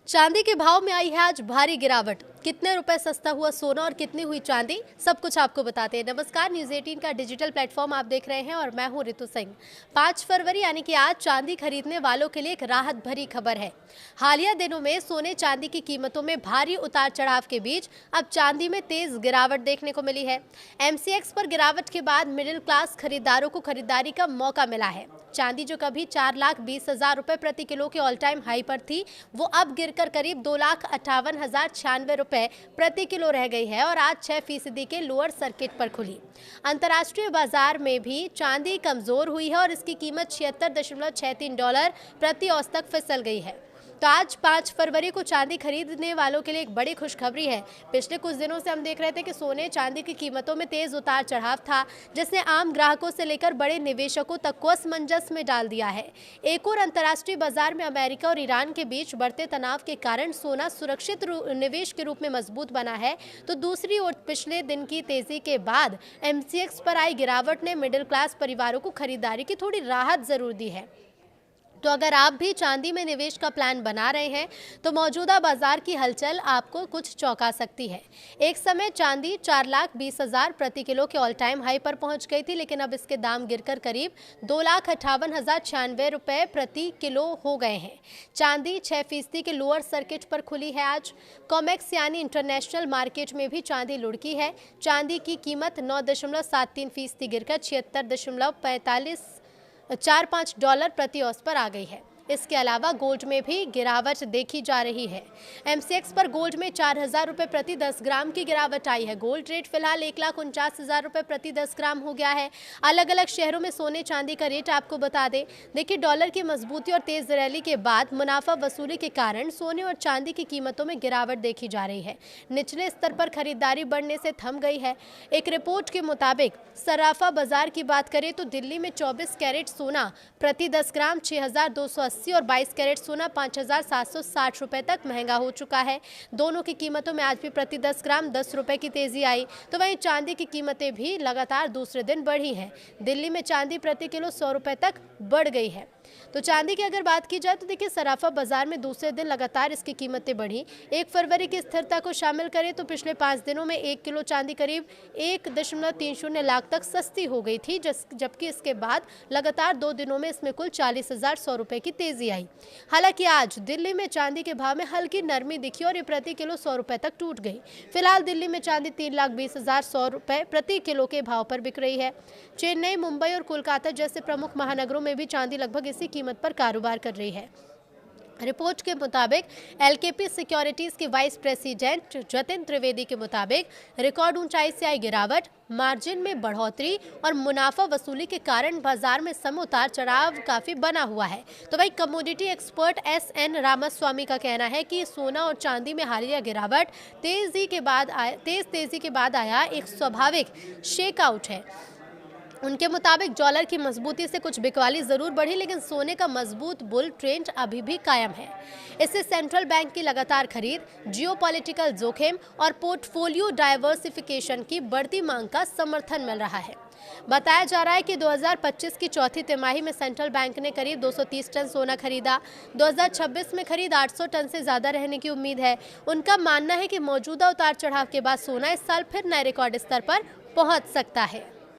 चांदी के भाव में आई है आज भारी गिरावट। कितने रुपए सस्ता हुआ सोना और कितनी हुई चांदी, सब कुछ आपको बताते हैं। नमस्कार, न्यूज़ 18 का डिजिटल प्लेटफॉर्म आप देख रहे हैं और मैं हूं रितु सिंह। 5 फरवरी यानी कि आज चांदी खरीदने वालों के लिए एक राहत भरी खबर है। हालिया दिनों में सोने चांदी की कीमतों में भारी उतार चढ़ाव के बीच अब चांदी में तेज गिरावट देखने को मिली है। MCX पर गिरावट के बाद मिडिल क्लास खरीदारों को खरीदारी का मौका मिला है। चांदी जो कभी 4,20,000 रुपए प्रति किलो के ऑल टाइम हाई पर थी, वो अब गिरकर करीब 2,58,096 रुपए प्रति किलो रह गई है और आज 6% के लोअर सर्किट पर खुली। अंतर्राष्ट्रीय बाजार में भी चांदी कमजोर हुई है और इसकी कीमत $76.63 प्रति औंस तक फिसल गई है। तो आज 5 फरवरी को चांदी खरीदने वालों के लिए एक बड़ी खुशखबरी है। पिछले कुछ दिनों से हम देख रहे थे कि सोने चांदी की कीमतों में तेज उतार चढ़ाव था, जिसने आम ग्राहकों से लेकर बड़े निवेशकों तक को असमंजस में डाल दिया है। एक और अंतर्राष्ट्रीय बाजार में अमेरिका और ईरान के बीच बढ़ते तनाव के कारण सोना सुरक्षित निवेश के रूप में मजबूत बना है, तो दूसरी ओर पिछले दिन की तेजी के बाद MCX पर आई गिरावट ने मिडिल क्लास परिवारों को खरीदारी की थोड़ी राहत जरूर दी है। तो अगर आप भी चांदी में निवेश का प्लान बना रहे हैं तो मौजूदा बाजार की हलचल आपको कुछ चौंका सकती है। एक समय चांदी 4,20,000 प्रति किलो के ऑल टाइम हाई पर पहुंच गई थी, लेकिन अब इसके दाम गिरकर करीब 2,58,096 रुपए प्रति किलो हो गए हैं। चांदी 6% के लोअर सर्किट पर खुली है। आज कॉमेक्स यानी इंटरनेशनल मार्केट में भी चांदी लुढ़की है। चांदी की कीमत 9.73% गिरकर $76.45 प्रति औंस पर आ गई है। इसके अलावा गोल्ड में भी गिरावट देखी जा रही है। MCX पर गोल्ड में 4,000 रुपये प्रति 10 ग्राम की गिरावट आई है। गोल्ड रेट फिलहाल 1,49,000 रुपये प्रति 10 ग्राम हो गया है। अलग अलग शहरों में सोने चांदी का रेट आपको बता दें। देखिए, डॉलर की मजबूती और तेज रैली के बाद मुनाफा वसूली के कारण सोने और चांदी की कीमतों में गिरावट देखी जा रही है। निचले स्तर पर खरीदारी बढ़ने से थम गई है। एक रिपोर्ट के मुताबिक सराफा बाजार की बात करें तो दिल्ली में 24 कैरेट सोना प्रति 10 ग्राम 6,280 और 22 कैरेट सोना 5,760 रुपए तक महंगा हो चुका है। दोनों की कीमतों में आज भी प्रति 10 ग्राम 10 रुपए की तेजी आई। तो वहीं चांदी की कीमतें भी लगातार दूसरे दिन बढ़ी हैं। दिल्ली में चांदी प्रति किलो 100 रुपए तक बढ़ गई है। तो चांदी की अगर बात की जाए तो देखिए, सराफा बाजार में दूसरे दिन लगातार इसकी कीमतें बढ़ी। 1 फरवरी की स्थिरता को शामिल करें तो पिछले 5 दिनों में 1 किलो चांदी करीब 1.30 लाख तक सस्ती हो गई थी, जबकि इसके बाद लगातार 2 दिनों में इसमें कुल 40,100 रुपए की तेजी आई। हालांकि आज दिल्ली में चांदी के भाव में हल्की नरमी दिखी और ये प्रति किलो 100 रुपए तक टूट गई। फिलहाल दिल्ली में चांदी 3,20,100 रुपए प्रति किलो के भाव पर बिक रही है। चेन्नई, मुंबई और कोलकाता जैसे प्रमुख महानगरों में भी चांदी लगभग इसी कीमत पर कारोबार कर रही है। रिपोर्ट के मुताबिक LKP सिक्योरिटीज के वाइस प्रेसिडेंट जतिन त्रिवेदी के मुताबिक रिकॉर्ड ऊंचाई से आई गिरावट, मार्जिन में बढ़ोतरी और मुनाफा वसूली के कारण बाजार में सम उतार चढ़ाव काफी बना हुआ है। तो भाई, कमोडिटी एक्सपर्ट SN रामास्वामी का कहना है कि सोना और चांदी में हालिया गिरावट तेज तेजी के बाद आया एक स्वाभाविक शेकआउट है। उनके मुताबिक डॉलर की मजबूती से कुछ बिकवाली जरूर बढ़ी, लेकिन सोने का मजबूत बुल ट्रेंड अभी भी कायम है। इससे सेंट्रल बैंक की लगातार खरीद, जियोपॉलिटिकल जोखिम और पोर्टफोलियो डाइवर्सिफिकेशन की बढ़ती मांग का समर्थन मिल रहा है। बताया जा रहा है कि 2025 की चौथी तिमाही में सेंट्रल बैंक ने करीब 230 टन सोना खरीदा। 2026 में खरीद 800 टन से ज्यादा रहने की उम्मीद है। उनका मानना है कि मौजूदा उतार चढ़ाव के बाद सोना इस साल फिर नए रिकॉर्ड स्तर पर पहुंच सकता है।